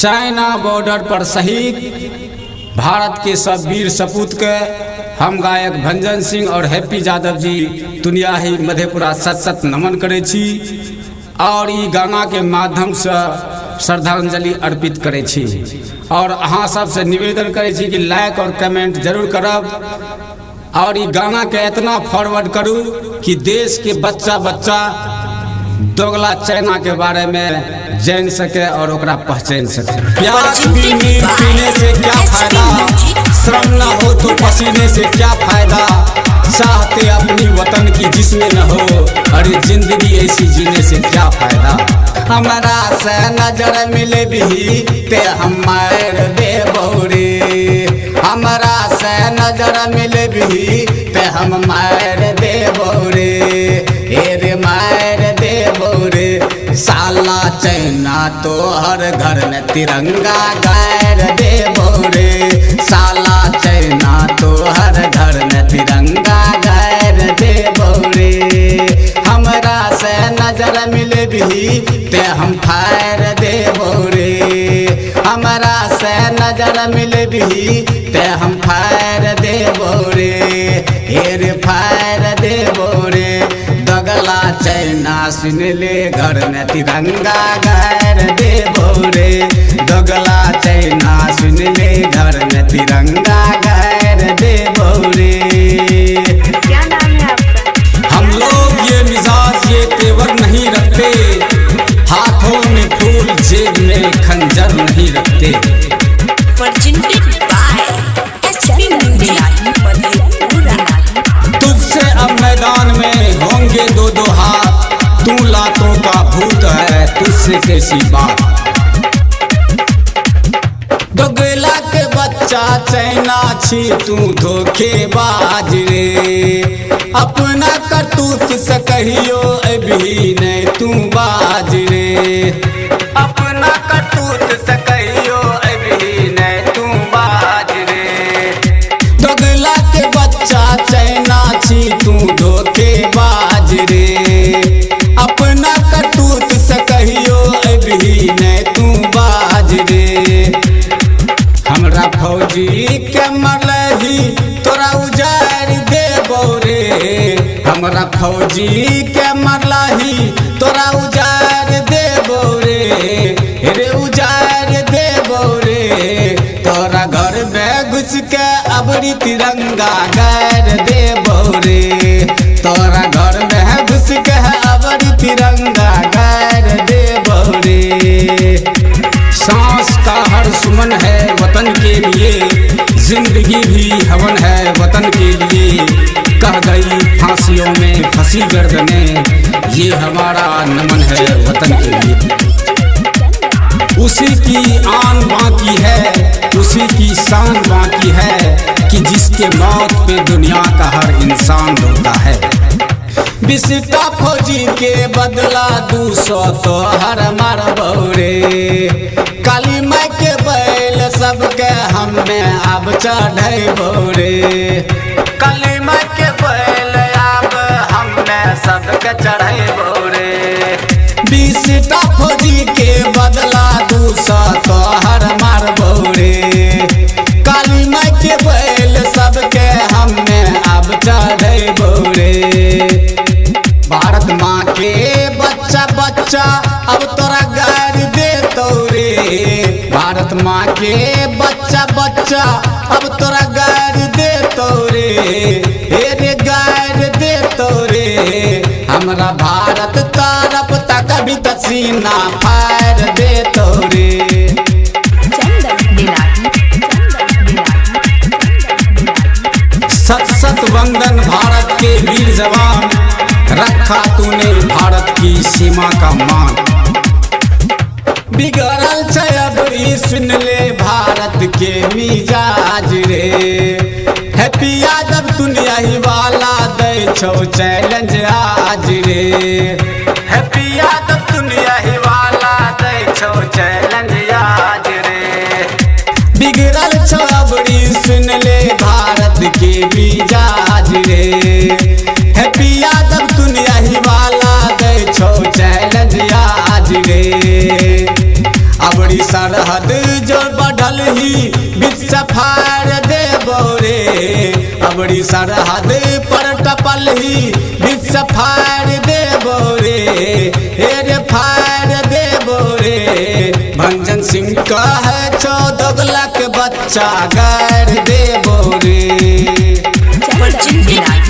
China border पर शहीद भारत के सब वीर सपूत के हम गायक भंजन सिंह और हैप्पी यादव जी तुनियाही मधेपुरा सत सत नमन करे छी और ई गाना के माध्यम से श्रद्धांजलि अर्पित करे छी और अहाँ सबसे निवेदन करे छी कि लाइक और कमेंट जरूर करब और ई गाना के इतना फॉरवर्ड करू कि देश के बच्चा बच्चा दोगला चाइना के बारे में जान सके और ओकरा पहचान सके। प्याज पीने से क्या फायदा, श्रम न हो तो पसीने से क्या फायदा, चाहते अपनी वतन की जिसमें न हो, अरे जिंदगी ऐसी जीने से क्या फायदा। हमारा से नजर मिले भी ते हम मार दे बौरे, हमारा से नजर मिले भी ते हम मार दे बौरे, रे मार दे बौरे। साला चाइना तो हर घर में तिरंगा गाड़ दे बौरे, साला चाइना तो हर घर में तिरंगा गाड़ दे बौरे। हमरा से नजर मिले भी ते हम फायर दे बौरे, हमरा से नजर मिले भी ते हम फायर दे बौरे, हेर फायर दे बौरे। दगला चाइना सुन ले घर में तिरंगा गाड़ दे बौरे, दगला चाइना सुन ले घर में तिरंगा गाड़ दे बौरे। क्या नाम है आपका? हम लोग ये मिजाज ये तेवर नहीं रखते, हाथों में फूल जेब में खंजर नहीं रखते। तुझसे अब मैदान में होंगे दो दो हाथ, तू लातों का भूत है तुझसे कैसी बात। दोगला के बच्चा चाइना छी तू धोखेबाज रे, अपना करतूत से कहियो अभी नहीं तू बाज रे, अपना करतूत से कहियो अभी नहीं तू बाज रे। दोगला के बच्चा चाइना छी तू धोखेबाज रे, अपना करतूत से कहियो अभी नहीं तू बाज रे। हमरा फौजी के मरलही तोरा उजाड़ दे बौरे, हमरा फौजी के मरलही तोरा उजाड़ दे बौरे, रे उजाड़ दे बौरे। तोरा घर में घुस के अबरी तिरंगा गाड़ दे बौरे, तोरा घर में घुस के अबरी तिरंगा गाड़ दे बौरे। सांस का हर सुमन है वतन के लिए, जिंदगी भी हवन है वतन के लिए, कह गई फांसियों में फंसी गर्दने, ये हमारा नमन है वतन के लिए। उसी की आन बाकी है, उसी की शान बाकी है, कि जिसके मौत पे दुनिया का हर इंसान रोता है। बिस्टा फौजी के बदला 200 तो हर मार बौरे, काली माई के बैल सबके हमें अब चढ़े बौरे, काली माई के बैल अब हमें सबके चढ़े बौरे। बिस्टा फौजी के बदला 200 तो हर मार बौरे, काली माई के बैल सबके हमें अब चढ़े बौरे। भारत माँ के बच्चा बच्चा अब तोरा गाड़ दे तोरे, भारत माँ के बच्चा बच्चा अब तोरा गाड़ दे तोरे, रे गाड़ दे तोरे। हमरा भारत तरफ तक भी तसीना फाड़ दे तोरे। सत सत वंदन भारत के वीर जवान, रखा तूने भारत की सीमा का मान। बिगड़ल छबरी सुन ले भारत के मिजाज रे, हैप्पी यादव दुनियाही वाला दै छौ चैलेंज आज रे, हैप्पी यादव दुनियाही वाला दै छौ चैलेंज आज रे। बिगड़ल छबरी सुन ले भारत के मिजाज रे, हैप्पी यादव दुनियाही वाला दै छौ चैलेंज आज रे। अब अबरी सरहद जो बढ़ल ही विश्व फाड़ देबो रे, अबरी सरहद पर टपल ही विश्व फाड़ देबो रे, हे रे फाड़ देबो रे। भंजन सिंह कहे 14 लाख बच्चा गाड़ देबो रे। Presented by